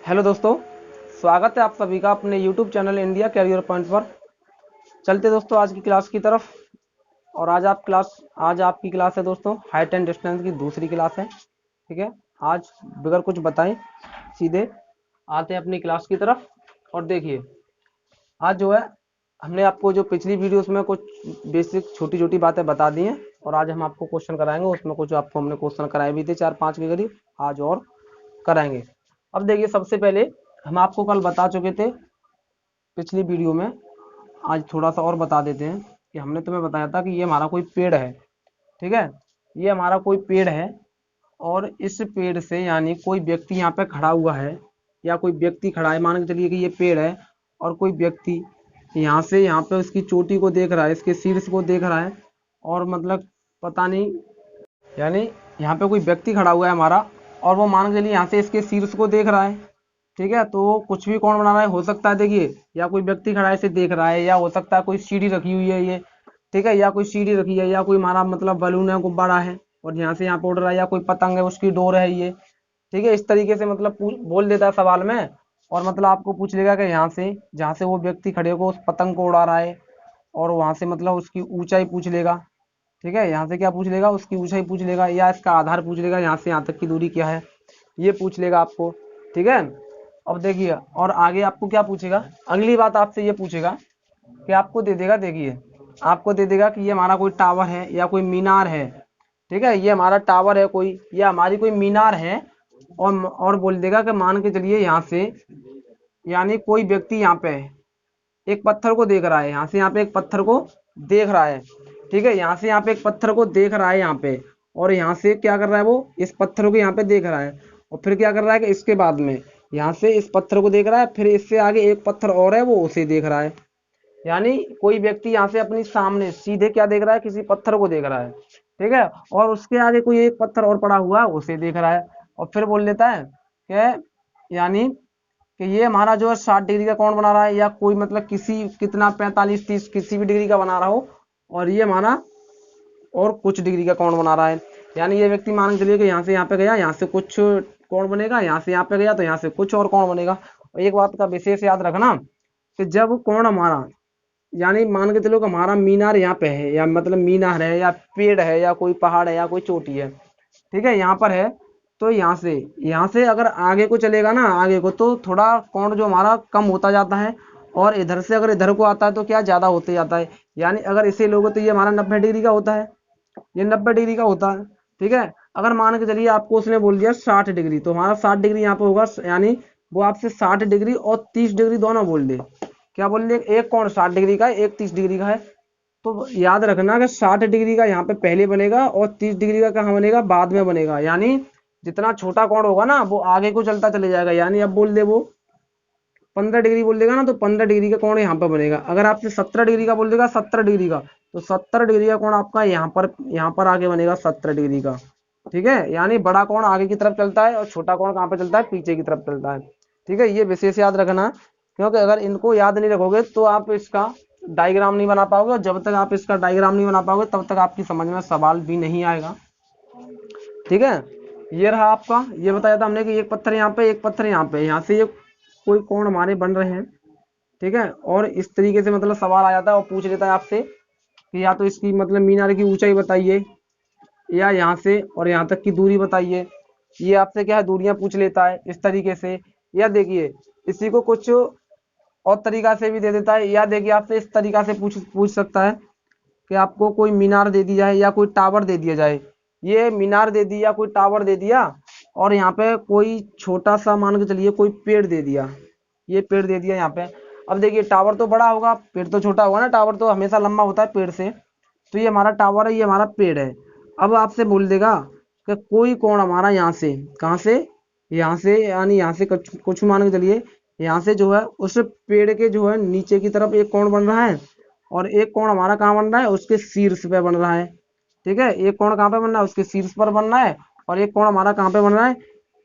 Hello दोस्तों, स्वागत है आप सभी का अपने YouTube channel India career point पर। चलते दोस्तों आज की क्लास की तरफ। और आज आपकी क्लास है दोस्तों, हाइट एंड डिस्टेंस की दूसरी क्लास है। ठीक है, आज बगैर कुछ बताएं सीधे आते हैं अपनी क्लास की तरफ। और देखिए, आज जो है हमने आपको जो पिछली वीडियोस में कुछ बेसिक छोटी छोटी बातें बता दी हैं, और आज हम आपको क्वेश्चन कराएंगे। उसमें कुछ आपको हमने क्वेश्चन कराए भी थे 4-5 के करीब, आज और कराएंगे। अब देखिए, सबसे पहले हम आपको कल बता चुके थे पिछली वीडियो में, आज थोड़ा सा और बता देते हैं कि हमने तुम्हें बताया था कि ये हमारा कोई पेड़ है। ठीक है, ये हमारा कोई पेड़ है, और इस पेड़ से यानी कोई व्यक्ति यहाँ पे खड़ा हुआ है, या कोई व्यक्ति खड़ा है। मान के चलिए कि ये पेड़ है और कोई व्यक्ति यहाँ से यहाँ पे उसकी चोटी को देख रहा है, इसके शीर्ष को देख रहा है, और मतलब पता नहीं, यानी यहाँ पे कोई व्यक्ति खड़ा हुआ है हमारा, और वो मान के चलिए यहाँ से इसके शीर्ष को देख रहा है। ठीक है, तो वो कुछ भी कौन बना रहा है, हो सकता है देखिए, या कोई व्यक्ति खड़ा है इसे देख रहा है, या हो सकता है कोई सीढ़ी रखी हुई है ये। ठीक है, या कोई सीढ़ी रखी है, या कोई हमारा मतलब बलून है, गुब्बारा है, और यहाँ से यहाँ पे उड़ रहा है, या कोई पतंग है उसकी डोर है ये। ठीक है, इस तरीके से मतलब बोल देता है सवाल में, और मतलब आपको पूछ लेगा कि यहाँ से जहाँ से वो व्यक्ति खड़े होकर उस पतंग को उड़ा रहा है, और वहां से मतलब उसकी ऊंचाई पूछ लेगा। ठीक है, यहाँ से क्या पूछ लेगा, उसकी ऊंचाई पूछ लेगा, या इसका आधार पूछ लेगा, यहाँ से यहाँ तक की दूरी क्या है ये पूछ लेगा आपको। ठीक है, अब देखिए, और आगे आपको क्या पूछेगा, अगली बात आपसे ये पूछेगा कि आपको दे देगा, देखिए आपको दे देगा कि ये हमारा कोई टावर है या कोई मीनार है। ठीक है, ये हमारा टावर है कोई, या हमारी कोई मीनार है, और बोल देगा कि मान के चलिए यहाँ से यानी कोई व्यक्ति यहाँ पे है, एक पत्थर को देख रहा है, यहाँ से यहाँ पे एक पत्थर को देख रहा है। ठीक है, यहाँ से यहाँ पे एक पत्थर को देख रहा है यहाँ पे, और यहाँ से क्या कर रहा है, वो इस पत्थर को यहाँ पे देख रहा है, और फिर क्या कर रहा है कि इसके बाद में यहाँ से इस पत्थर को देख रहा है, फिर इससे आगे एक पत्थर और है वो उसे देख रहा है। यानी कोई व्यक्ति यहाँ से अपनी सामने सीधे क्या देख रहा है, किसी पत्थर को देख रहा है। ठीक है, और उसके आगे कोई एक पत्थर और पड़ा हुआ है उसे देख रहा है, और फिर बोल देता है कि यानी कि ये हमारा जो है 60 डिग्री का कोण बना रहा है, या कोई मतलब किसी कितना 45-30 किसी भी डिग्री का बना रहा हो, और ये हमारा और कुछ डिग्री का कोण बना रहा है। यानी ये व्यक्ति मान के चलिए कि यहाँ से यहाँ पे गया, यहाँ से कुछ कोण बनेगा, यहाँ से यहाँ पे गया तो यहाँ से कुछ और कोण बनेगा। और एक बात का विशेष याद रखना कि जब कोण हमारा, यानी मान के चलो कि हमारा मीनार यहाँ पे है, या मतलब मीनार है, या पेड़ है, या कोई पहाड़ है, या कोई चोटी है, ठीक है, यहाँ पर है, तो यहाँ से अगर आगे को चलेगा ना, आगे को, तो थोड़ा कोण जो हमारा कम होता जाता है, और इधर से अगर इधर को आता है तो क्या ज़्यादा होते जाता है। यानी अगर इसे लोगे तो ये हमारा 90 डिग्री का होता है, ये 90 डिग्री का होता है। ठीक है, अगर मान के चलिए आपको उसने बोल दिया 60 डिग्री, तो हमारा 60 डिग्री यहाँ पे होगा, यानी वो आपसे 60 डिग्री और 30 डिग्री दोनों बोल दे। क्या बोल दे, एक कोण 60 डिग्री का है, एक 30 डिग्री का है। तो याद रखना कि 60 डिग्री का यहाँ पे पहले बनेगा, और 30 डिग्री का कहाँ बनेगा, बाद में बनेगा। यानी जितना छोटा कोण होगा ना वो आगे को चलता चले जाएगा। यानी अब बोल दे वो 15 डिग्री बोल देगा ना, तो 15 डिग्री का कोण यहाँ पर बनेगा। अगर आपसे 17 डिग्री का बोल देगा, 70 डिग्री का, तो 70 डिग्री का कोण आपका यहाँ पर आगे बनेगा 70 डिग्री का। ठीक है, यानी बड़ा कोण आगे की तरफ चलता है, और छोटा कोण कहाँ पे चलता है, पीछे की तरफ चलता है। ठीक है, ये विशेष याद रखना, क्योंकि अगर इनको याद नहीं रखोगे तो आप इसका डायग्राम नहीं बना पाओगे, और जब तक आप इसका डायग्राम नहीं बना पाओगे तब तक आपकी समझ में सवाल भी नहीं आएगा। ठीक है, ये रहा आपका, ये बताया था हमने कि एक पत्थर यहाँ पे, एक पत्थर यहाँ पे, यहाँ से ये कोई कोण हमारे बन रहे हैं। ठीक है, और इस तरीके से मतलब सवाल आ जाता है, और पूछ लेता है आपसे कि या तो इसकी मतलब मीनार की ऊंचाई बताइए, या यहाँ से और यहाँ तक की दूरी बताइए। ये आपसे क्या है, दूरियां पूछ लेता है इस तरीके से। या देखिए, इसी को कुछ और तरीका से भी दे देता है, या देखिए आपसे इस तरीका से पूछ पूछ सकता है कि आपको कोई मीनार दे दी जाए, या कोई टावर दे दिया जाए। ये मीनार दे दिया, कोई टावर दे दिया, और यहाँ पे कोई छोटा सा मान के चलिए कोई पेड़ दे दिया, ये पेड़ दे दिया यहाँ पे। अब देखिए, टावर तो बड़ा होगा, पेड़ तो छोटा होगा ना, टावर तो हमेशा लंबा होता है पेड़ से। तो ये हमारा टावर है, ये हमारा पेड़ है। अब आपसे बोल देगा कि कोई कोण हमारा यहाँ से, कहाँ से, यहाँ से, यानी यहाँ से कुछ मान के चलिए, यहाँ से जो है उस पेड़ के जो है नीचे की तरफ एक कोण बन रहा है, और एक कोण हमारा कहाँ बन रहा है, उसके शीर्ष पे बन रहा है। ठीक है, एक कोण कहाँ पे बन रहा है, उसके शीर्ष पर बन रहा है, और एक कोण हमारा कहाँ पे बन रहा है,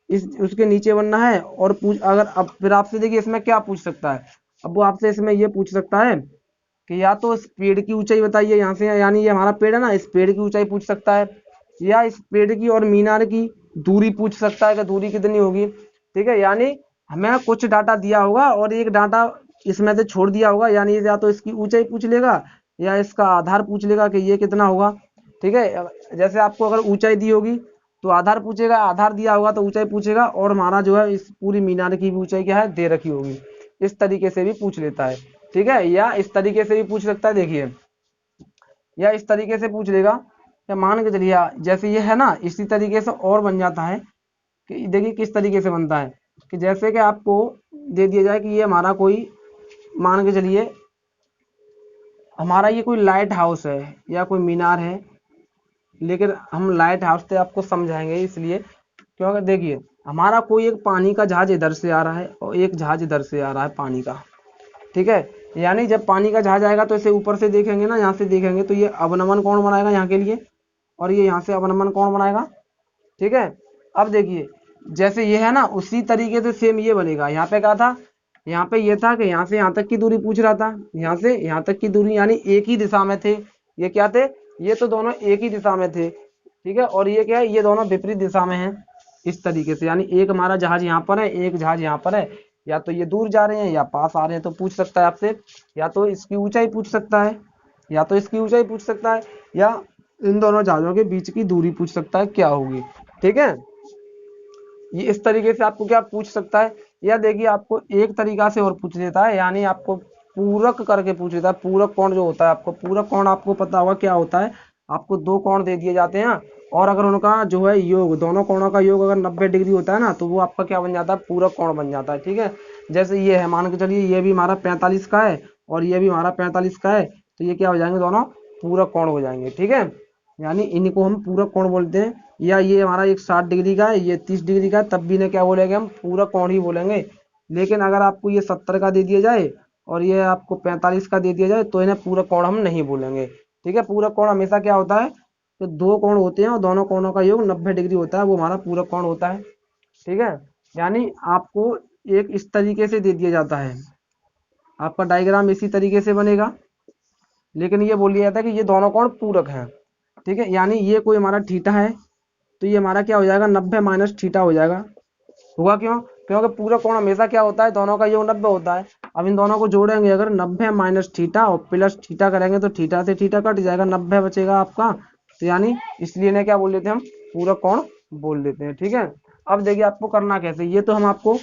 इस उसके नीचे बनना है। और पूछ अगर अब फिर आपसे देखिए इसमें क्या पूछ सकता है, अब वो आपसे इसमें ये पूछ सकता है कि या तो इस पेड़ की ऊंचाई बताइए यहाँ से, यानी ये हमारा पेड़ है ना, इस पेड़ की ऊंचाई पूछ सकता है, या इस पेड़ की और मीनार की दूरी पूछ सकता है कि दूरी कितनी होगी। ठीक है, यानी हमें कुछ डाटा दिया होगा और एक डाटा इसमें से छोड़ दिया होगा, यानी या तो इसकी ऊंचाई पूछ लेगा या इसका आधार पूछ लेगा कि ये कितना होगा। ठीक है, जैसे आपको अगर ऊंचाई दी होगी तो आधार पूछेगा, आधार दिया होगा तो ऊंचाई पूछेगा, और हमारा जो है इस पूरी मीनार की भी ऊंचाई क्या है दे रखी होगी। इस तरीके से भी पूछ लेता है। ठीक है, या इस तरीके से भी पूछ सकता है, देखिए, या इस तरीके से पूछ लेगा या मान के चलिए जैसे ये है ना, इसी तरीके से और बन जाता है कि देखिए किस तरीके से बनता है कि जैसे कि आपको दे दिया जाए कि ये हमारा कोई, मान के चलिए हमारा ये कोई लाइट हाउस है या कोई मीनार है, लेकिन हम लाइट हाउस से आपको समझाएंगे इसलिए क्योंकि देखिए हमारा कोई एक पानी का जहाज इधर से आ रहा है और एक जहाज इधर से आ रहा है पानी का। ठीक है, यानी जब पानी का जहाज आएगा तो इसे ऊपर से देखेंगे ना, यहाँ से देखेंगे तो ये अवनमन कौन बनाएगा यहाँ के लिए, और ये यहाँ से अवनमन कौन बनाएगा। ठीक है, अब देखिए जैसे ये है ना उसी तरीके से सेम ये बनेगा। यहाँ पे क्या था, यहाँ पे ये था कि यहाँ से यहाँ तक की दूरी पूछ रहा था, यहाँ से यहाँ तक की दूरी, यानी एक ही दिशा में थे। ये क्या थे, ये तो दोनों एक ही दिशा में थे। ठीक है, और ये क्या है, ये दोनों विपरीत दिशा में हैं। इस तरीके से यानी एक हमारा जहाज यहाँ पर है, एक जहाज यहाँ पर है, या तो ये दूर जा रहे हैं या पास आ रहे हैं। तो पूछ सकता है आपसे, या तो इसकी ऊंचाई पूछ सकता है, या तो इसकी ऊंचाई पूछ सकता है, या इन दोनों जहाजों के बीच की दूरी पूछ सकता है क्या होगी। ठीक है, ये इस तरीके से आपको क्या पूछ सकता है। या देखिए आपको एक तरीका से और पूछ लेता है, यानी आपको पूरक करके पूछ लेता है। पूरक कोण जो होता है, आपको पूरक कोण आपको पता होगा क्या होता है। आपको दो कोण दे दिए जाते हैं और अगर उनका जो है योग, दोनों कोणों का योग अगर 90 डिग्री होता है ना, तो वो आपका क्या बन जाता है, पूरक कोण बन जाता है। ठीक है, जैसे ये है, मान के चलिए ये भी हमारा 45 का है और ये भी हमारा 45 का है, तो ये क्या हो जाएंगे, दोनों पूरक कोण हो जाएंगे। ठीक है, यानी इनको हम पूरक कोण बोलते हैं। या ये हमारा एक 60 डिग्री का है, ये 30 डिग्री का है, तब भी इन्हें क्या बोलेंगे, हम पूरक कोण ही बोलेंगे। लेकिन अगर आपको ये 70 का दे दिया जाए और ये आपको 45 का दे दिया जाए तो इन्हें पूरक कोण हम नहीं बोलेंगे। ठीक है, पूरक कोण हमेशा क्या होता है, तो दो कोण होते हैं और दोनों कोणों का योग 90 डिग्री होता है, वो हमारा पूरक कोण होता है। ठीक है, यानी आपको एक इस तरीके से दे दिया जाता है, आपका डायग्राम इसी तरीके से बनेगा, लेकिन ये बोल दिया जाता है कि ये दोनों कोण पूरक हैं। ठीक है, यानी ये कोई हमारा थीटा है तो ये हमारा क्या हो जाएगा, 90 माइनस थीटा हो जाएगा। होगा क्यों, क्योंकि पूरक कोण हमेशा क्या होता है, दोनों का योग 90 होता है। अब इन दोनों को जोड़ेंगे, अगर 90 माइनस थीटा और प्लस थीटा करेंगे तो थीटा से थीटा कट जाएगा, 90 बचेगा आपका। तो यानी इसलिए इन्हें क्या बोल देते हैं, हम पूरक कोण बोल देते हैं। ठीक है, अब देखिए आपको करना कैसे, ये तो हम आपको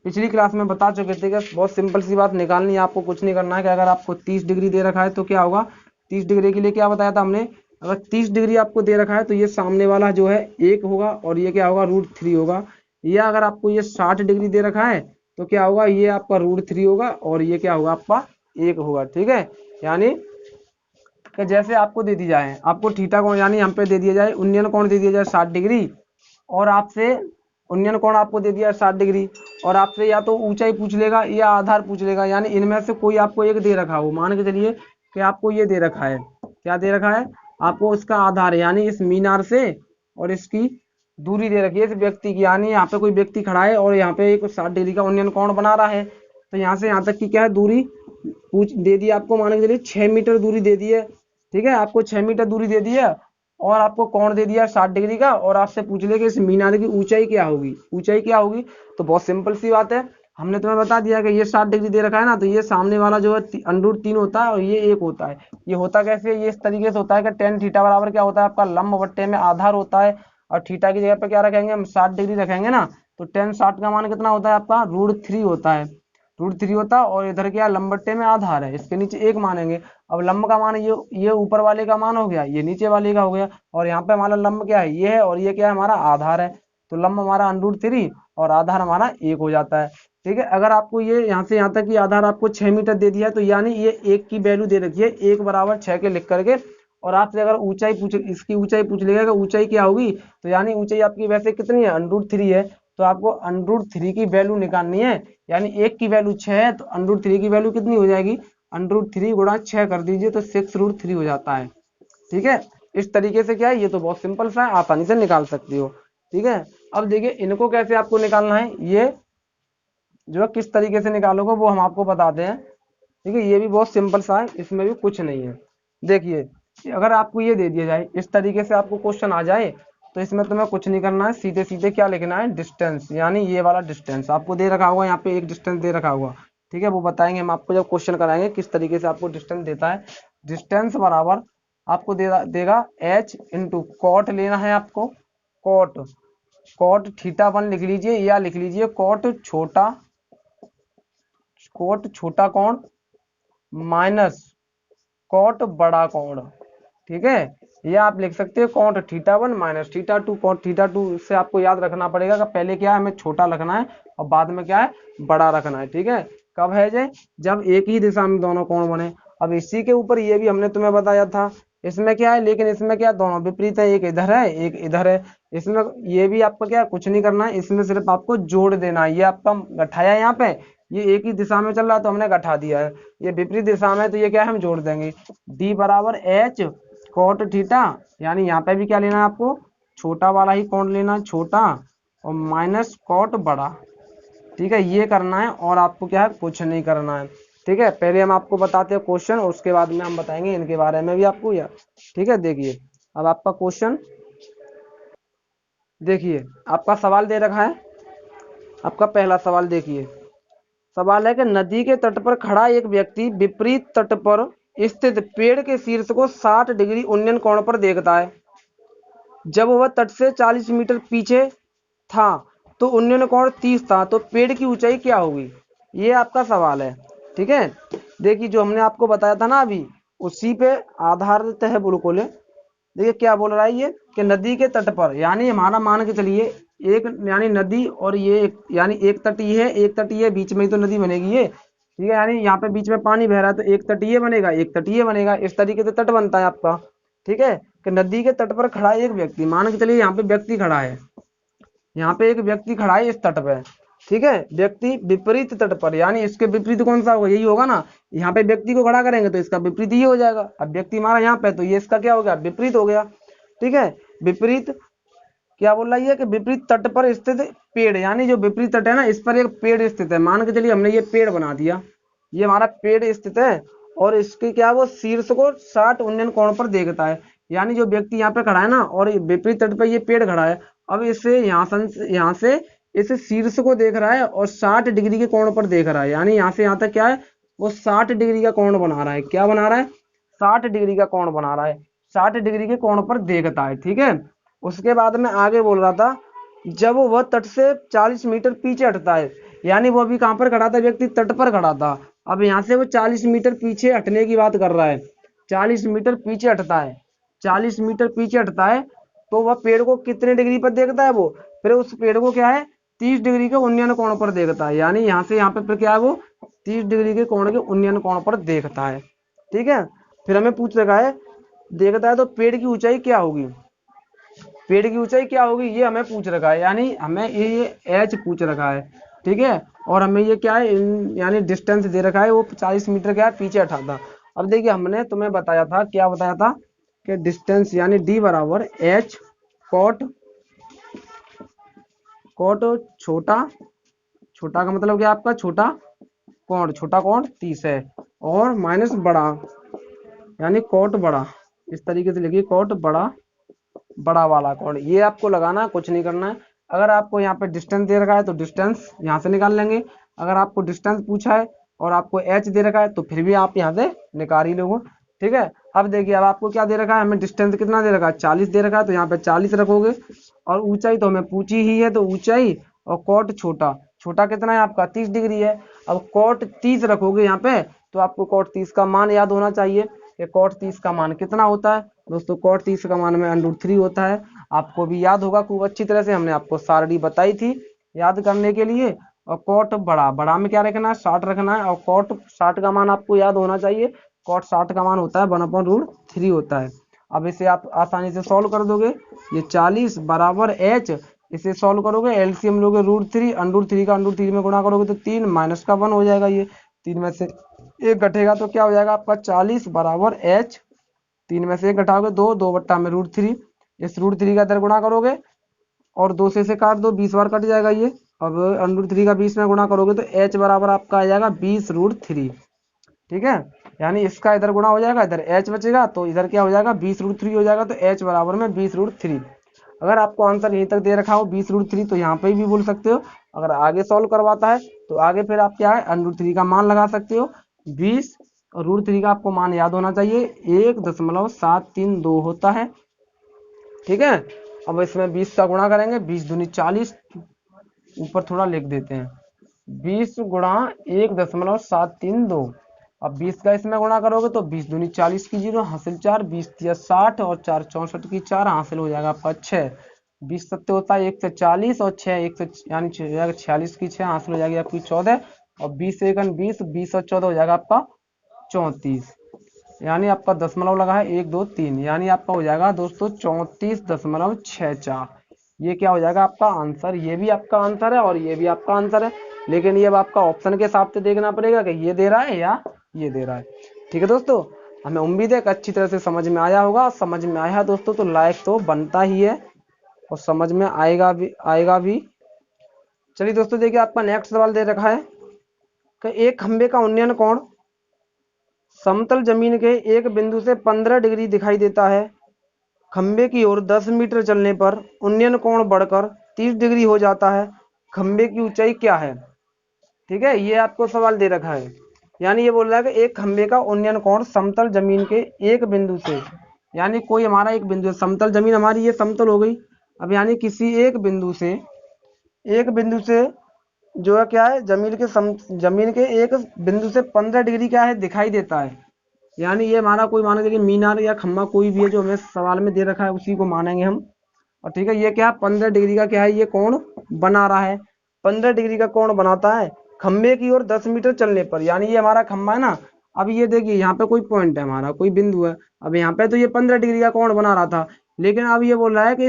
पिछली क्लास में बता चुके थे कि बहुत सिंपल सी बात निकालनी है, आपको कुछ नहीं करना है कि अगर आपको 30 डिग्री दे रखा है तो क्या होगा, 30 डिग्री के लिए क्या बताया था हमने, अगर 30 डिग्री आपको दे रखा है तो ये सामने वाला जो है 1 होगा और ये क्या होगा, √3 होगा। या अगर आपको ये 60 डिग्री दे रखा है तो क्या होगा, ये आपका √3 होगा और ये क्या होगा, आपका 1 होगा। ठीक है, यानी कि जैसे आपको दे दी जाए, आपको थीटा कोण यानी यहाँ पे दे दिया जाए, उन्नयन कोण दे दिया जाए 60 डिग्री, और आपसे उन्नयन कोण आपको दे दिया 60 डिग्री, और आपसे या तो ऊंचाई पूछ लेगा या आधार पूछ लेगा, यानी इनमें से कोई आपको एक दे रखा हो। मान के चलिए कि आपको ये दे रखा है, क्या दे रखा है आपको, इसका आधार यानी इस मीनार से और इसकी दूरी दे रखी है इस व्यक्ति की, यानी यहाँ पे कोई व्यक्ति खड़ा है और यहाँ पे एक 60 डिग्री का उन्नयन कोण बना रहा है, तो यहाँ से यहाँ तक की क्या है दूरी पूछ दे दी आपको, मान के चलिए 6 मीटर दूरी दे दी है। ठीक है, आपको 6 मीटर दूरी दे दी है और आपको कोण दे दिया 60 डिग्री का, और आपसे पूछ ले कि इस मीनार की ऊंचाई क्या होगी, ऊंचाई क्या होगी। तो बहुत सिंपल सी बात है, हमने तुम्हें बता दिया कि ये 60 डिग्री दे रखा है ना, तो ये सामने वाला जो है √3 होता है और ये 1 होता है। ये होता कैसे है, ये इस तरीके से होता है कि tan थीटा बराबर क्या होता है, आपका लंब बट्टे में आधार होता है, और थीटा की जगह पे क्या रखेंगे हम, 60 डिग्री रखेंगे ना, तो tan 60 का मान कितना होता है आपका, √3 होता है। √3 होता है और इधर क्या लंब बट्टे में आधार है, इसके नीचे 1 मानेंगे। अब लंब का मान ये ऊपर वाले का मान हो गया, ये नीचे वाले का हो गया, और यहाँ पे हमारा लंब क्या है, ये है, और ये क्या है हमारा आधार है। तो लंब हमारा √3 और आधार हमारा 1 हो जाता है। ठीक है, अगर आपको ये यहाँ से यहाँ तक की आधार आपको 6 मीटर दे दिया है, तो यानी ये 1 की वैल्यू दे रखी है, 1 बराबर 6 के लिख करके, और आपसे अगर ऊंचाई पूछ, इसकी ऊंचाई पूछ लेगा कि ऊंचाई क्या होगी, तो यानी ऊंचाई आपकी वैसे कितनी है, √3 है, तो आपको √3 की वैल्यू निकालनी है। यानी 1 की वैल्यू 6 है तो √3 की वैल्यू कितनी हो जाएगी, √3 गुणा 6 कर दीजिए तो 6√3 हो जाता है। ठीक है, इस तरीके से क्या है, ये तो बहुत सिंपल सा है, आसानी से निकाल सकती हो। ठीक है, अब देखिए इनको कैसे आपको निकालना है, ये जो है किस तरीके से निकालोगे वो हम आपको बताते हैं। ठीक है, ये भी बहुत सिंपल सा है, इसमें भी कुछ नहीं है। देखिए अगर आपको ये दे दिया जाए, इस तरीके से आपको क्वेश्चन आ जाए, तो इसमें तुम्हें कुछ नहीं करना है, सीधे सीधे क्या लिखना है, डिस्टेंस, यानी ये वाला डिस्टेंस आपको दे रखा होगा, यहाँ पे एक डिस्टेंस दे रखा होगा, ठीक है। वो बताएंगे हम आपको जब क्वेश्चन कराएंगे किस तरीके से आपको डिस्टेंस देता है। डिस्टेंस बराबर आपको देगा h इंटू कॉट लेना है आपको, कॉट कॉट थीटा 1 लिख लीजिए, या लिख लीजिए कॉट छोटा कोण माइनस कॉट बड़ा कोण, ठीक है। या आप लिख सकते हो cot theta 1 minus theta 2 cot theta 2। इससे आपको याद रखना पड़ेगा कि पहले क्या है, हमें छोटा रखना है और बाद में क्या है, बड़ा रखना है, ठीक है। कब है जे, जब एक ही दिशा में दोनों कोण बने। अब इसी के ऊपर ये भी हमने तुम्हें बताया था, इसमें क्या है, लेकिन इसमें क्या दोनों विपरीत है, एक इधर है एक इधर है। इसमें ये भी आपको क्या कुछ नहीं करना है, इसमें सिर्फ आपको जोड़ देना है। ये आपका गठाया यहाँ पे, ये एक ही दिशा में चल रहा है तो हमने गठा दिया है, ये विपरीत दिशा में तो ये क्या है, हम जोड़ देंगे। डी बराबर एच कॉट थीटा, यानी यहाँ पे भी क्या लेना है आपको, छोटा वाला ही कोण लेना है, छोटा, और माइनस कॉट बड़ा, ठीक है। ये करना है और आपको क्या है, कुछ नहीं करना है, ठीक है। पहले हम आपको बताते हैं क्वेश्चन, और उसके बाद में हम बताएंगे इनके बारे में भी आपको, या ठीक है। देखिए अब आपका क्वेश्चन देखिए, आपका सवाल दे रखा है, आपका पहला सवाल देखिए। सवाल है कि नदी के तट पर खड़ा एक व्यक्ति विपरीत तट पर स्थित पेड़ के शीर्ष को 60 डिग्री उन्नयन कोण पर देखता है। जब वह तट से 40 मीटर पीछे था तो उन्नयन कोण 30 था, तो पेड़ की ऊंचाई क्या होगी, ये आपका सवाल है, ठीक है। देखिए जो हमने आपको बताया था ना अभी, उसी पे आधारित है बिल्कुल। देखिए क्या बोल रहा है ये, कि नदी के तट पर, यानी हमारा मान के चलिए एक, यानी नदी और ये यानी एक तट ये है, एक तट ये, बीच में ही तो नदी बनेगी ये, ठीक है। यानी यहाँ पे बीच में पानी बह रहा है तो एक तट ये बनेगा, एक तट ये बनेगा, इस तरीके से तट बनता है आपका, ठीक है। कि नदी के तट पर खड़ा एक व्यक्ति, मान के चलिए यहाँ पे व्यक्ति खड़ा है, यहाँ पे एक व्यक्ति खड़ा है इस तट पे, ठीक है। व्यक्ति विपरीत तट पर, यानी इसके विपरीत कौन सा होगा, यही होगा ना। यहाँ पे व्यक्ति को खड़ा करेंगे तो इसका विपरीत ये हो जाएगा। अब व्यक्ति हमारा यहाँ पे, तो ये इसका क्या हो गया, विपरीत हो गया, ठीक है। विपरीत क्या बोल रहा है कि विपरीत तट पर स्थित पेड़, यानी जो विपरीत तट है ना, इस पर एक पेड़ स्थित है। मान के चलिए हमने ये पेड़ बना दिया, ये हमारा पेड़ स्थित है, और इसके क्या वो शीर्ष को 60 उन्नयन कोण पर देखता है। यानी जो व्यक्ति यहाँ पे खड़ा है ना, और विपरीत तट पर ये पेड़ खड़ा है, अब इसे यहाँ से इस शीर्ष को देख रहा है और 60 डिग्री के कोण पर देख रहा है। यानी यहाँ से यहाँ तक क्या है, वो 60 डिग्री का कोण बना रहा है। क्या बना रहा है, 60 डिग्री का कोण बना रहा है, 60 डिग्री के कोण पर देखता है, ठीक है। उसके बाद में आगे बोल रहा था, जब वह तट से 40 मीटर पीछे हटता है, यानी वो अभी कहाँ पर खड़ा था, व्यक्ति तट पर खड़ा था। अब यहाँ से वो 40 मीटर पीछे हटने की बात कर रहा है, 40 मीटर पीछे हटता है, 40 मीटर पीछे हटता है, तो वह पेड़ को कितने डिग्री पर देखता है वो, फिर उस पेड़ को क्या है, 30 डिग्री के उन्नयन कोण पर देखता है। यानी यहाँ से यहाँ पे फिर क्या है, वो 30 डिग्री के कोण के उन्नयन कोण पर देखता है, ठीक है। फिर हमें पूछ रखा है, देखता है तो पेड़ की ऊंचाई क्या होगी, पेड़ की ऊंचाई क्या होगी, ये हमें पूछ रखा है। यानी हमें ये एच पूछ रखा है, ठीक है। और हमें ये क्या है, यानी डिस्टेंस दे रखा है, वो 40 मीटर क्या है, पीछे हटा था। अब देखिए हमने तुम्हें बताया था, क्या बताया था, कि डिस्टेंस यानी डी बराबर एच कॉट छोटा, छोटा का मतलब क्या आपका, छोटा कोण 30 है, और माइनस बड़ा, यानी कोट बड़ा, इस तरीके से लिखिए, कोट बड़ा, बड़ा वाला कोण। ये आपको लगाना है, कुछ नहीं करना है। अगर आपको यहाँ पे डिस्टेंस दे रखा है तो डिस्टेंस यहाँ से निकाल लेंगे। अगर आपको डिस्टेंस पूछा है और आपको एच दे रखा है तो फिर भी आप यहाँ से निकाल ही लोगे, ठीक है। अब देखिए, अब आपको क्या दे रखा है, हमें डिस्टेंस कितना दे रखा है, 40 दे रखा है, तो यहाँ पे 40 रखोगे। और ऊंचाई तो हमें पूछी ही है, तो ऊंचाई और कोट छोटा, छोटा कितना है आपका, 30 डिग्री है। अब कोट 30 रखोगे यहाँ पे, तो आपको कोट 30 का मान याद होना चाहिए कि कोट 30 का मान कितना होता है दोस्तों, कोट 30 का मान में √3 होता है। आपको भी याद होगा खूब अच्छी तरह से, हमने आपको सारणी बताई थी याद करने के लिए। और कोट बड़ा, बड़ा में क्या रखना है, 60 रखना है, और कोट 60 का मान आपको याद होना चाहिए। कोट 60 का मान होता है 1/√3 होता है। अब इसे आप आसानी से सॉल्व कर दोगे, ये 40 बराबर एच, इसे सॉल्व करोगे, एलसीएम लोगे √3, √3 का √3 में गुणा करोगे तो 3, माइनस का 1 हो जाएगा। ये 3 में से एक घटेगा तो क्या हो जाएगा आपका, 40 बराबर एच, 3 में से एक घटाओगे 2, 2/√3, इस √3 का इधर गुणा करोगे और 2 से इसे काट दो, 20 बार कट जाएगा ये। अब √3 का 20 में गुणा करोगे तो एच बराबर आपका आ जाएगा 20√3, ठीक है। यानी इसका इधर गुणा हो जाएगा, इधर एच बचेगा, तो इधर क्या हो जाएगा, 20√3 हो जाएगा, तो एच बराबर में 20√3। अगर आपको आंसर यहीं तक दे रखा हो 20√3 तो यहाँ पे भी बोल सकते हो। अगर आगे सॉल्व करवाता है तो आगे फिर आप क्या है √3 का मान लगा सकते हो। 20 और √3 का आपको मान याद होना चाहिए 1.732 होता है। ठीक है, अब इसमें 20 का गुणा करेंगे, 20 दूनी 40, ऊपर थोड़ा लिख देते हैं 20 गुणा 1.732। अब 20 का इसमें गुणा करोगे तो 20 दूनी 40 की 0 हासिल 4, 20 तिया 60 और 4 64 की 4 हासिल हो जाएगा आपका 6। 20 सत्ते होता है 140 और 6 1 से यानी 46 की 6 हासिल हो जाएगी आपकी 14। और 20 एकन 20, 20 और 14 हो जाएगा आपका 34, यानी आपका दशमलव लगा है 1 2 3, यानी आपका हो जाएगा दोस्तों 34.64। ये क्या हो जाएगा आपका आंसर, ये भी आपका आंसर है और ये भी आपका आंसर है। लेकिन ये अब आपका ऑप्शन के हिसाब से देखना पड़ेगा कि ये दे रहा है या ये दे रहा है। ठीक है दोस्तों, हमें उम्मीद है कि अच्छी तरह से समझ में आया होगा। समझ में आया दोस्तों तो लाइक तो बनता ही है और समझ में आएगा भी। चलिए दोस्तों देखिए आपका नेक्स्ट सवाल दे रखा है कि एक खंबे का उन्नयन कोण समतल जमीन के एक बिंदु से 15 डिग्री दिखाई देता है। खंबे की ओर 10 मीटर चलने पर उन्नयन कोण बढ़कर 30 डिग्री हो जाता है। खंबे की ऊंचाई क्या है? ठीक है, ये आपको सवाल दे रखा है। यानी ये बोल रहा है कि एक खंबे का उन्नयन कोण समतल जमीन के एक बिंदु से, यानी कोई हमारा एक बिंदु है, समतल जमीन हमारी ये समतल हो गई। अब यानी किसी एक बिंदु से जो है क्या है जमीन के एक बिंदु से 15 डिग्री क्या है दिखाई देता है। यानी ये हमारा कोई मान लीजिए मीनार या खम्मा कोई भी है जो हमें सवाल में दे रखा है उसी को मानेंगे हम। और ठीक है, ये क्या 15 डिग्री का क्या है ये कोण बना रहा है। 15 डिग्री का कोण बनाता है खंबे की ओर 10 मीटर चलने पर। यानी ये हमारा खंबा है ना, अब ये देखिए यहाँ पे कोई पॉइंट है हमारा, कोई बिंदु है। अब यहाँ पे तो ये 15 डिग्री का कोण बना रहा था, लेकिन अब ये बोल रहा है कि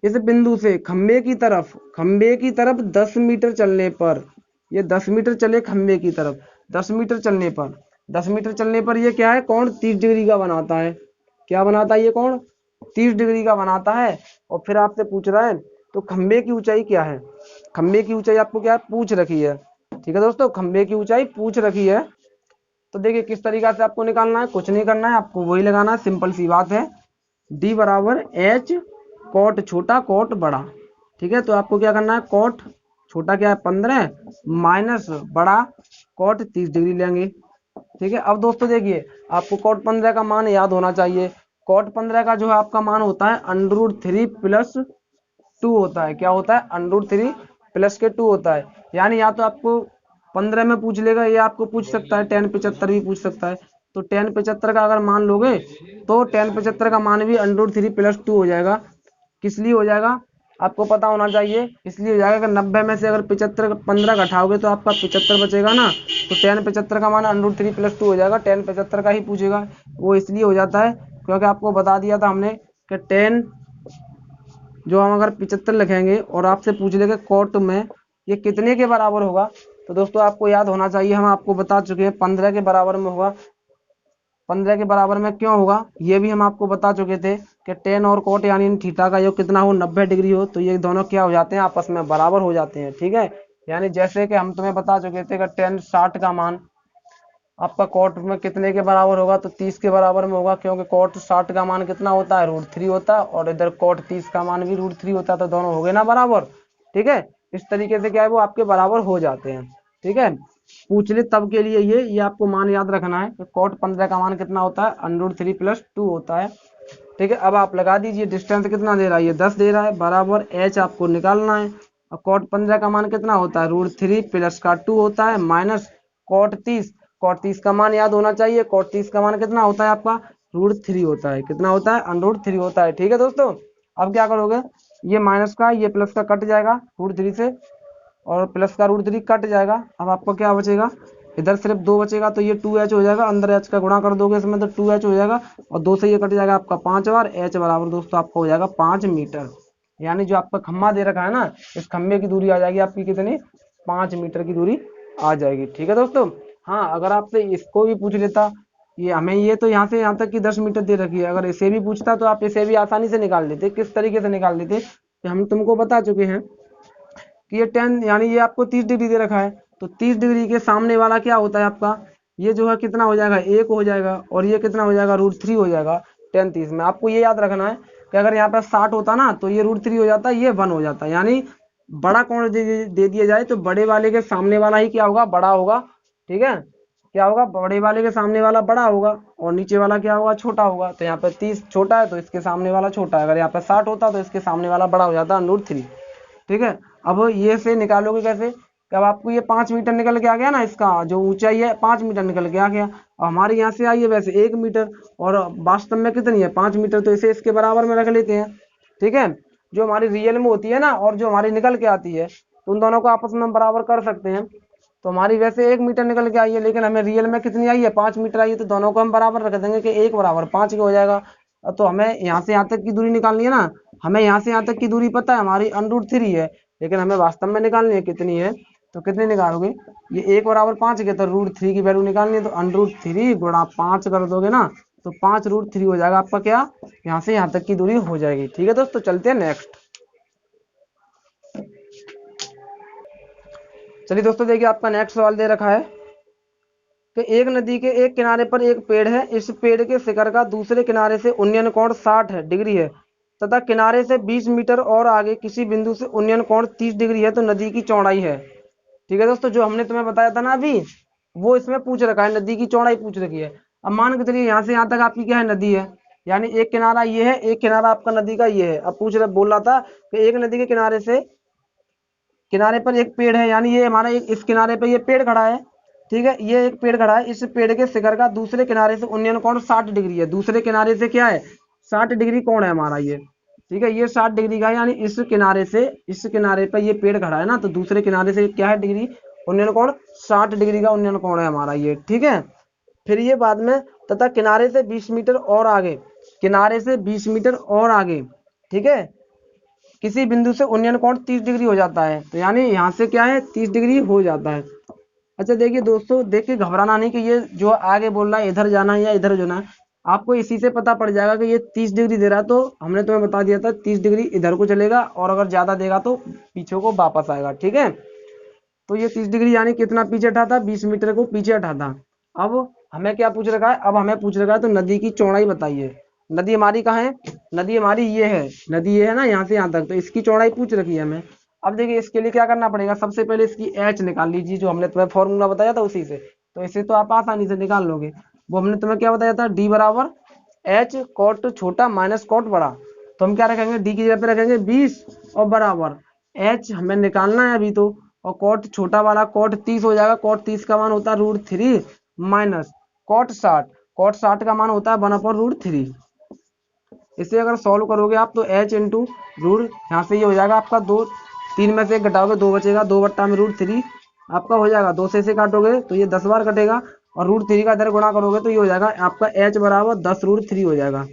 इस बिंदु से खंबे की तरफ 10 मीटर चलने पर, ये 10 मीटर चले खंबे की तरफ, 10 मीटर चलने पर 10 मीटर चलने पर ये क्या है कोण 30 डिग्री का बनाता है। क्या बनाता है ये कोण 30 डिग्री का बनाता है। और फिर आपसे पूछ रहा है तो खंबे की ऊंचाई क्या है? खंबे की ऊंचाई आपको क्या पूछ रखी है। ठीक है दोस्तों, खंबे की ऊंचाई पूछ रखी है। तो देखिए किस तरीका से आपको निकालना है, कुछ नहीं करना है, आपको वही लगाना है, सिंपल सी बात है। D बराबर H कोट छोटा कोट बड़ा। ठीक है, तो आपको क्या करना है कोट छोटा क्या है 15 माइनस बड़ा कोट 30 डिग्री लेंगे। ठीक है, अब दोस्तों देखिए आपको कोट 15 का मान याद होना चाहिए। कोट 15 का जो है आपका मान होता है √3 प्लस 2 होता है। क्या होता है √3 प्लस के 2 होता है। यानी या तो आपको 15 में पूछ लेगा या आपको पूछ सकता है 1075 भी पूछ सकता है। तो 1075 का अगर मान लोगे तो 1075 का मान भी √3 प्लस 2 हो जाएगा। किस लिए हो जाएगा आपको पता होना चाहिए, इसलिए हो जाएगा कि 90 में से अगर 75 15 घटाओगे तो आपका 75 बचेगा ना। तो 1075 का मान √3 प्लस 2 हो जाएगा, 1075 का ही पूछेगा। वो इसलिए हो जाता है क्योंकि आपको बता दिया था हमने कि 10 जो हम अगर 75 लिखेंगे और आपसे पूछ लेंगे कोट में ये कितने के बराबर होगा, तो दोस्तों आपको याद होना चाहिए, हम आपको बता चुके हैं 15 के बराबर में होगा। 15 के बराबर में क्यों होगा ये भी हम आपको बता चुके थे कि 10 और कोट यानी थीटा का योग कितना हो 90 डिग्री हो, तो ये दोनों क्या हो जाते हैं आपस में बराबर हो जाते हैं। ठीक है, यानी जैसे कि हम तुम्हें बता चुके थे कि 10 60 का मान आपका कोट में कितने के बराबर होगा, तो 30 के बराबर में होगा, क्योंकि कोट 60 का मान कितना होता है √3 होता है और इधर कोट 30 का मान भी √3 होता है, तो दोनों हो गए ना बराबर। ठीक है, इस तरीके से क्या है वो आपके बराबर हो जाते हैं। ठीक है, पूछ ले तब के लिए ये आपको मान याद रखना है। कोट 15 का मान कितना होता है √3 प्लस 2 होता है। ठीक है, अब आप लगा दीजिए डिस्टेंस कितना दे रहा है, ये 10 दे रहा है, बराबर H आपको निकालना है। और कोट 15 का मान कितना होता है √3 प्लस का 2 होता है माइनस कोट 30 का मान याद होना चाहिए। कोट 30 का मान कितना होता है आपका √3 होता है। कितना होता है √3 होता है। ठीक है दोस्तों, अब क्या करोगे ये माइनस का ये प्लस का कट जाएगा √3 से, और प्लस का √3 कट जाएगा। अब आपको क्या बचेगा इधर सिर्फ 2 बचेगा, तो ये 2H हो जाएगा, अंदर H का गुणा कर दोगे इसमें तो 2H हो जाएगा, और 2 से ये कट जाएगा आपका 5 बार। H बराबर दोस्तों आपका हो जाएगा 5 मीटर। यानी जो आपका खम्मा दे रखा है ना, इस खम्बे की दूरी आ जाएगी आपकी कितनी 5 मीटर की दूरी आ जाएगी। ठीक है दोस्तों, हाँ अगर आपसे इसको भी पूछ लेता, ये हमें ये तो यहाँ से यहाँ तक की 10 मीटर दे रखी है, अगर इसे भी पूछता तो आप इसे भी आसानी से निकाल लेते। किस तरीके से निकाल लेते कि हम तुमको बता चुके हैं कि ये 10 यानी ये आपको 30 डिग्री दे रखा है, तो 30 डिग्री के सामने वाला क्या होता है आपका ये जो है कितना हो जाएगा 1 हो जाएगा, और ये कितना हो जाएगा √3 हो जाएगा 10 30 में। आपको ये याद रखना है कि अगर यहाँ पे 60 होता ना तो ये √3 हो जाता, ये 1 हो जाता। यानी बड़ा कोण दे दिया जाए तो बड़े वाले के सामने वाला ही क्या होगा, बड़ा होगा। ठीक है, क्या होगा, बड़े वाले के सामने वाला बड़ा होगा और नीचे वाला क्या होगा, छोटा होगा। तो यहाँ पे 30 छोटा है तो इसके सामने वाला छोटा है। अगर यहाँ पे 60 होता तो इसके सामने वाला बड़ा हो जाता √3। ठीक है, अब ये से निकालोगे कैसे, अब आपको ये 5 मीटर निकल के आ गया ना, इसका जो ऊंचाई है 5 मीटर निकल के आ गया। और हमारे यहाँ से आई है वैसे 1 मीटर और वास्तव में कितनी है, 5 मीटर। तो इसे इसके बराबर में रख लेते हैं। ठीक है, जो हमारी रियल में होती है ना और जो हमारी निकल के आती है, तो उन दोनों को आपस में बराबर कर सकते हैं। तो हमारी वैसे 1 मीटर निकल के आई है, लेकिन हमें रियल में कितनी आई है, 5 मीटर आई है। तो दोनों को हम बराबर रख देंगे कि 1 बराबर 5 हो जाएगा। तो हमें यहाँ से यहाँ तक की दूरी निकालनी है ना, हमें यहाँ से यहाँ तक की दूरी पता है हमारी √3 है, लेकिन हमें वास्तव में निकालनी है कितनी है। तो कितनी निकालोगे, ये 1 बराबर 5 के, तो √3 की वैल्यू निकालनी है। तो √3 गुणा 5 कर दोगे ना तो 5 √3 हो जाएगा आपका क्या, यहाँ से यहाँ तक की दूरी हो जाएगी। ठीक है दोस्तों, चलते हैं नेक्स्ट। चलिए दोस्तों, देखिए आपका नेक्स्ट सवाल दे रखा है कि एक नदी के एक किनारे पर एक पेड़ है, इस पेड़ के शिखर का दूसरे किनारे से उन्नयन कोण 60 डिग्री है तथा किनारे से 20 मीटर और आगे किसी बिंदु से उन्नयन कोण 30 डिग्री है, तो नदी की चौड़ाई है। ठीक है दोस्तों, जो हमने तुम्हें बताया था ना अभी, वो इसमें पूछ रखा है, नदी की चौड़ाई पूछ रखी है। अब मान के चलिए यहाँ से यहाँ तक आपकी क्या है, नदी है। यानी एक किनारा ये है, एक किनारा आपका नदी का ये है। अब बोल रहा था कि एक नदी के किनारे से किनारे पर एक पेड़ है, यानी ये हमारा इस किनारे पर ये पेड़ खड़ा है। ठीक है, ये एक पेड़ खड़ा है, इस पेड़ के शिखर का दूसरे किनारे से उन्नयन कोण 60 डिग्री है। दूसरे किनारे से क्या है, 60 डिग्री कोण है हमारा ये। ठीक है, ये 60 डिग्री का, यानी इस किनारे पर ये पेड़ खड़ा है ना, तो दूसरे किनारे से क्या है डिग्री, उन्नयन कोण 60 डिग्री का उन्नयन कोण है हमारा ये। ठीक है, फिर ये बाद में तथा किनारे से 20 मीटर और आगे, किनारे से 20 मीटर और आगे, ठीक है, किसी बिंदु से उन्नयन कोण 30 डिग्री हो जाता है। तो यानी यहाँ से क्या है, 30 डिग्री हो जाता है। अच्छा देखिए दोस्तों, देखिए घबराना नहीं कि ये जो आगे बोल रहा है इधर जाना है या इधर जाना है, आपको इसी से पता पड़ जाएगा कि ये 30 डिग्री दे रहा है। तो हमने तुम्हें बता दिया था 30 डिग्री इधर को चलेगा और अगर ज्यादा देगा तो पीछे को वापस आएगा। ठीक है, तो ये 30 डिग्री यानी कितना पीछे हटाता, 20 मीटर को पीछे हटाता। अब हमें क्या पूछ रखा है, अब हमें पूछ रखा है तो नदी की चौड़ाई बताइए। नदी हमारी कहाँ है, नदी हमारी ये है, नदी ये है ना यहाँ से यहाँ तक, तो इसकी चौड़ाई पूछ रखी है हमें। अब देखिए इसके लिए क्या करना पड़ेगा, सबसे पहले इसकी एच निकाल लीजिए, जो हमने तुम्हें फॉर्मूला बताया था उसी से। तो इसे तो आप आसानी से निकाल लोगे। वो हमने तुम्हें क्या बताया था, डी बराबर एच कॉट छोटा माइनस कॉट बड़ा। तो हम क्या रखेंगे, डी की जगह पे रखेंगे 20 और बराबर एच हमें निकालना है अभी तो, और कॉट छोटा वाला कॉट 30 हो जाएगा। कॉट 30 का मान होता है √3 माइनस कॉट 60, कॉट 60 का मान होता है 1/√3। इसे अगर सॉल्व करोगे आप तो h इंटू रूट, यहाँ से ये हो जाएगा आपका 2, 3 में से 1 घटाओगे 2 बचेगा, 2 बट्टा में √3 आपका हो जाएगा। 2 से काटोगे तो ये 10 बार कटेगा और √3 का इधर गुणा करोगे तो ये हो जाएगा आपका h बराबर 10√3 हो जाएगा।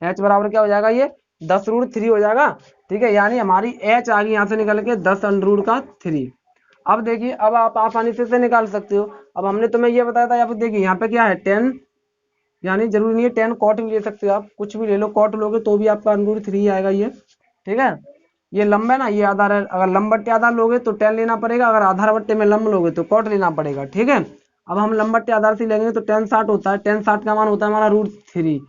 h बराबर क्या हो जाएगा, ये 10√3 हो जाएगा। ठीक है, यानी हमारी h आ गई यहाँ से निकल के 10√3। अब देखिए, अब आप आसानी से निकाल सकते हो। अब हमने तुम्हें ये बताया था, यहाँ पे देखिए यहाँ पे क्या है 10, यानी जरूरी नहीं है 10 कॉट भी ले सकते हो आप, कुछ भी ले लो, कॉट लोगे तो भी आपका √3 आएगा ये। ठीक है, ये लंब है ना, ये आधार है, अगर लंब बट्टे आधार लोगे तो 10 लेना पड़ेगा, अगर आधार बट्टे में लंब लोगे तो कॉट लेना पड़ेगा। ठीक है, अब हम लंब बट्टे आधार से लेंगे तो 10 60 होता है, 10 60 का मान होता है हमारा √3।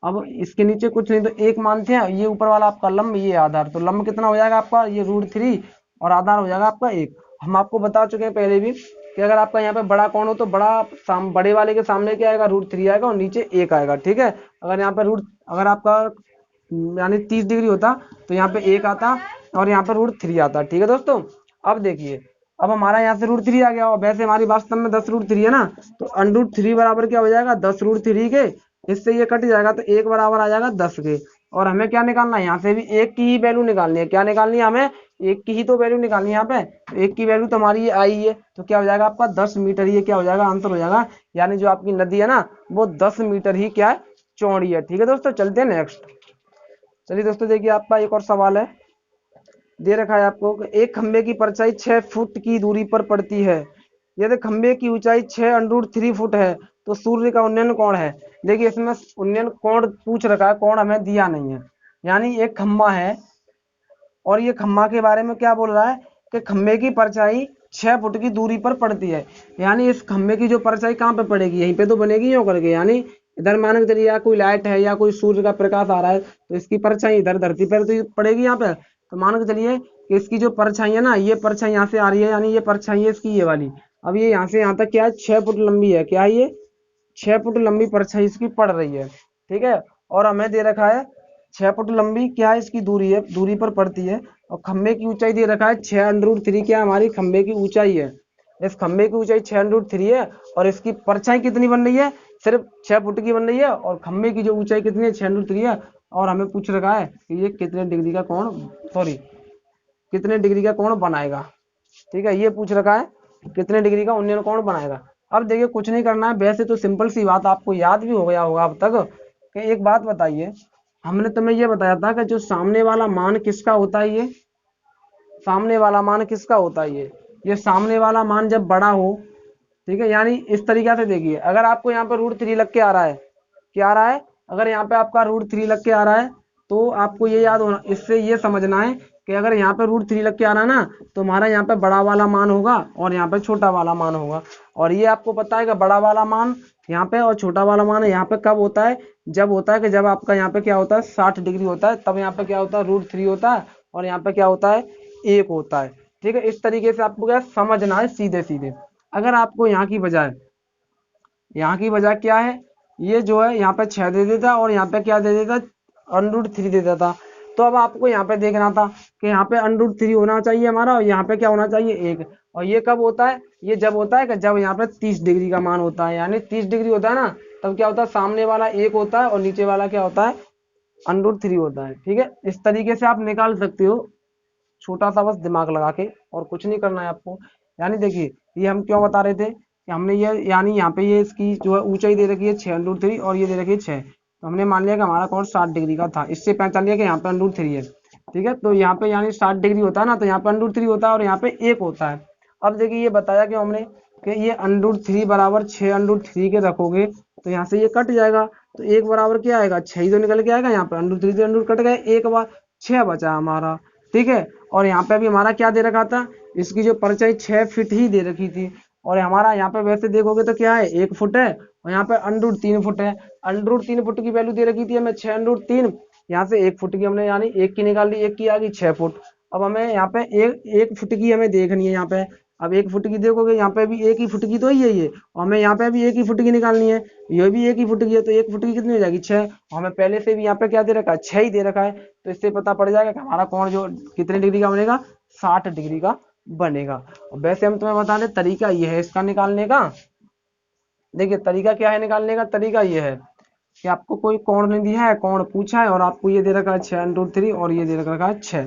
अब इसके नीचे कुछ नहीं तो एक मानते हैं, ये ऊपर वाला आपका लंब, ये आधार, तो लंब कितना हो जाएगा आपका, ये √3 और आधार हो जाएगा आपका 1। हम आपको बता चुके हैं पहले भी कि अगर आपका यहाँ पे बड़ा कोण हो तो बड़े वाले के सामने क्या आएगा, √3 आएगा और नीचे 1 आएगा। ठीक है, अगर यहाँ पे अगर आपका यानी 30 डिग्री होता तो यहाँ पे 1 आता और यहाँ पे √3 आता। ठीक है दोस्तों, अब देखिए, अब हमारा यहाँ से √3 आ गया और वैसे हमारी वास्तव में 10√3 है ना, तो √3 बराबर क्या हो जाएगा, 10√3 के, इससे ये कट जाएगा तो 1 बराबर आ जाएगा 10 के। और हमें क्या निकालना है, यहाँ से भी 1 की ही वैल्यू निकालनी है। क्या निकालनी है हमें, 1 की ही तो वैल्यू निकालनी है यहाँ पे। तो 1 की वैल्यू तो हमारी ये आई है, तो क्या हो जाएगा आपका 10 मीटर, ये क्या हो जाएगा आंसर हो जाएगा। यानी जो आपकी नदी है ना वो 10 मीटर ही क्या है, चौड़ी है। ठीक है दोस्तों, चलते हैं नेक्स्ट। चलिए दोस्तों, देखिए आपका एक और सवाल है, दे रखा है आपको कि एक खंबे की परछाई 6 फुट की दूरी पर पड़ती है, यदि खंबे की ऊंचाई 6 √3 फुट है तो सूर्य का उन्नयन कोण है। देखिए इसमें उन्नयन कोण पूछ रखा है, कोण हमें दिया नहीं है। यानी एक खंबा है और ये खंबा के बारे में क्या बोल रहा है कि खंबे की परछाई 6 फुट की दूरी पर पड़ती है। यानी इस खंबे की जो परछाई कहाँ पे पड़ेगी, यहीं पे तो बनेगी यूं करके, यानी इधर मान के चलिए या कोई लाइट है या कोई सूर्य का प्रकाश आ रहा है तो इसकी परछाई इधर धरती पर तो पड़ेगी यहाँ पे। तो मान के चलिए कि इसकी जो परछाई है ना, ये परछाई यहाँ से आ रही है, यानी ये परछाई है इसकी ये वाली। अब ये यहाँ से यहाँ तक क्या है, 6 फुट लंबी है। क्या है ये, 6 फुट लंबी परछाई इसकी पड़ रही है। ठीक है, और हमें दे रखा है 6 फुट लंबी क्या है इसकी दूरी है, दूरी पर पड़ती है। और खंबे की ऊंचाई दे रखा है 6√3 क्या हमारी खंबे की ऊंचाई है। इस खंबे की ऊंचाई 6√3 है और इसकी परछाई कितनी बन रही है, सिर्फ 6 फुट की बन रही है। और खंबे की जो ऊंचाई कितनी है, 6√3 है। और हमें पूछ रखा है कि ये कितने डिग्री का कोण, सॉरी कितने डिग्री का कोण बनाएगा। ठीक है, ये पूछ रखा है कितने डिग्री का उन्नयन कोण बनाएगा। अब देखिए कुछ नहीं करना है, वैसे तो सिंपल सी बात आपको याद भी हो गया होगा अब तक। कि एक बात बताइए, हमने तुम्हें ये बताया था कि जो सामने वाला मान किसका होता है, ये सामने वाला मान किसका होता है, ये सामने वाला मान जब बड़ा हो। ठीक है, यानी इस तरीके से देखिए, अगर आपको यहाँ पे √3 लग के आ रहा है, क्या आ रहा है, अगर यहाँ पे आपका √3 लग के आ रहा है तो आपको ये याद होना, इससे ये समझना है कि अगर यहाँ पे √3 लग के आ रहा है ना, तो हमारा यहाँ पे बड़ा वाला मान होगा और यहाँ पे छोटा वाला मान होगा। और ये आपको पता है कि बड़ा वाला मान यहाँ पे और छोटा वाला मान यहाँ पे कब होता है, जब होता है कि जब आपका यहाँ पे क्या होता है 60 डिग्री होता है, तब यहाँ पे क्या होता है √3 होता है और यहाँ पे क्या होता है 1 होता है। ठीक है, इस तरीके से आपको क्या समझना है सीधे सीधे। अगर आपको यहाँ की बजाय क्या है, ये जो है यहाँ पे 6 दे देता और यहाँ पे क्या दे देता, √3 दे देता। तो अब आपको यहाँ पे देखना था कि यहाँ पे √3 होना चाहिए हमारा और यहाँ पे क्या होना चाहिए 1। और ये कब होता है, ये जब होता है कि जब यहाँ पे 30 डिग्री का मान होता है, यानी 30 डिग्री होता है ना, तब क्या होता है सामने वाला 1 होता है और नीचे वाला क्या होता है √3 होता है। ठीक है, इस तरीके से आप निकाल सकते हो, छोटा सा बस दिमाग लगा के, और कुछ नहीं करना है आपको। यानी देखिए ये हम क्यों बता रहे थे कि हमने ये, यानी यहाँ पे ये इसकी जो है ऊंचाई दे रखी है 6√3 और ये दे रखी है 6, तो हमने मान लिया कि हमारा कोण 60 डिग्री का था, इससे पहचान लिया कि यहाँ पे √3 है। ठीक है, तो यहाँ पे यानी 60 डिग्री होता है ना, तो यहाँ पे √3 होता है और यहाँ पे 1 होता है। अब देखिए ये बताया कि हमने कि ये √3 बराबर 6√3 के रखोगे तो यहाँ से ये कट जाएगा, तो 1 बराबर क्या आएगा 6 ही तो निकल के आएगा। यहाँ पे √3 से √ कट गए, 1 बार 6 बचा हमारा। ठीक है, और यहाँ पे अभी हमारा क्या दे रखा था, इसकी जो परछाई 6 फीट ही दे रखी थी। और हमारा यहाँ पे वैसे देखोगे तो क्या है 1 फुट है और यहाँ पे √3 फुट है। √3 फुट की वैल्यू दे रखी थी हमें 6√3, यहाँ से 1 फुट की हमने यानी 1 की निकाल ली, 1 की आ गई 6 फुट। अब हमें यहाँ पे एक फुट की हमें देखनी है यहाँ पे। अब 1 फुट की देखोगे यहाँ पे भी 1 ही फुट की तो ही है ये, और हमें यहाँ पे भी 1 ही फुट की निकालनी है, ये भी 1 ही फुट की है, तो 1 फुट की कितनी हो जाएगी 6। हमें पहले से भी यहाँ पे क्या दे रखा है 6 ही दे रखा है, तो इससे पता पड़ जाएगा कि हमारा कोण जो कितने डिग्री का बनेगा 60 डिग्री का बनेगा। वैसे हम तुम्हें बता दें तरीका ये है इसका निकालने का। देखिए तरीका क्या है निकालने का, तरीका ये है कि आपको कोई कोण नहीं दिया है, कोण पूछा है और आपको ये दे रखा है 6√3 और ये दे रखा है 6।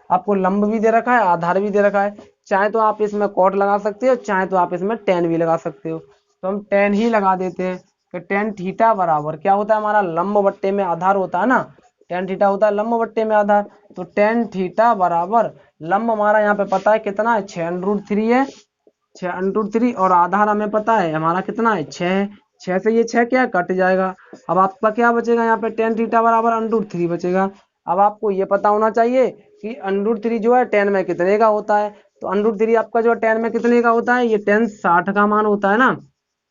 आपको लंब भी दे रखा है, आधार भी दे रखा है। चाहे तो आप इसमें कॉट लगा सकते हो, चाहे तो आप इसमें टेन भी लगा सकते हो। तो हम टेन ही लगा देते हैं कि टेन थीटा बराबर क्या होता है हमारा लंब बट्टे में आधार होता है ना, टेन थीटा होता है लंब बट्टे में आधार। तो टेन थीटा बराबर लंब हमारा यहाँ पे पता है कितना है 6√3 है, 6√3 और आधार हमें पता है हमारा कितना है 6 है। 6 से ये 6 क्या कट जाएगा। अब आपका क्या बचेगा यहाँ पे टेन थीटा बराबर √3 बचेगा। अब आपको ये पता होना चाहिए कि √3 जो है टेन में कितने का होता है। तो √3 आपका जो टेन में कितने का होता है, ये टेन 60 का मान होता है ना,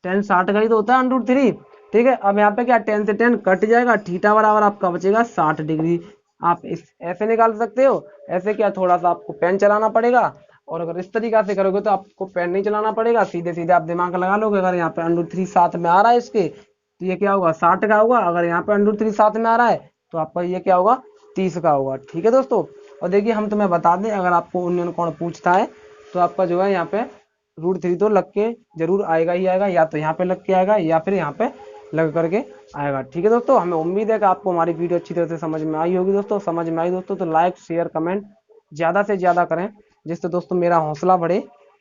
टेन 60 का ही तो होता है √3। ठीक है, अब यहाँ पे क्या टेन से टेन कट जाएगा, थीटा बराबर आपका बचेगा 60 डिग्री। आप इस ऐसे निकाल सकते हो, ऐसे क्या थोड़ा सा आपको पेन चलाना पड़ेगा, और अगर इस तरीका से करोगे तो आपको पेन नहीं चलाना पड़ेगा, सीधे सीधे आप दिमाग लगा लोगे। अगर यहाँ पे √3 साथ में आ रहा है इसके, तो ये क्या होगा 60 का होगा। अगर यहाँ पे √3 साथ में आ रहा है तो आपका ये क्या होगा 30 का होगा। ठीक है दोस्तों, और देखिए हम तुम्हें बता दें अगर आपको उन्नयन कोण पूछता है तो आपका जो है यहाँ पे √3 तो लग के जरूर आएगा ही आएगा, या तो यहाँ पे लग के आएगा या फिर यहाँ पे लग करके आएगा। ठीक है दोस्तों, हमें उम्मीद है कि आपको हमारी वीडियो अच्छी तरह से समझ में आई होगी। दोस्तों समझ में आई दोस्तों तो लाइक शेयर कमेंट ज़्यादा से ज़्यादा करें, जिससे दोस्तों मेरा हौसला बढ़े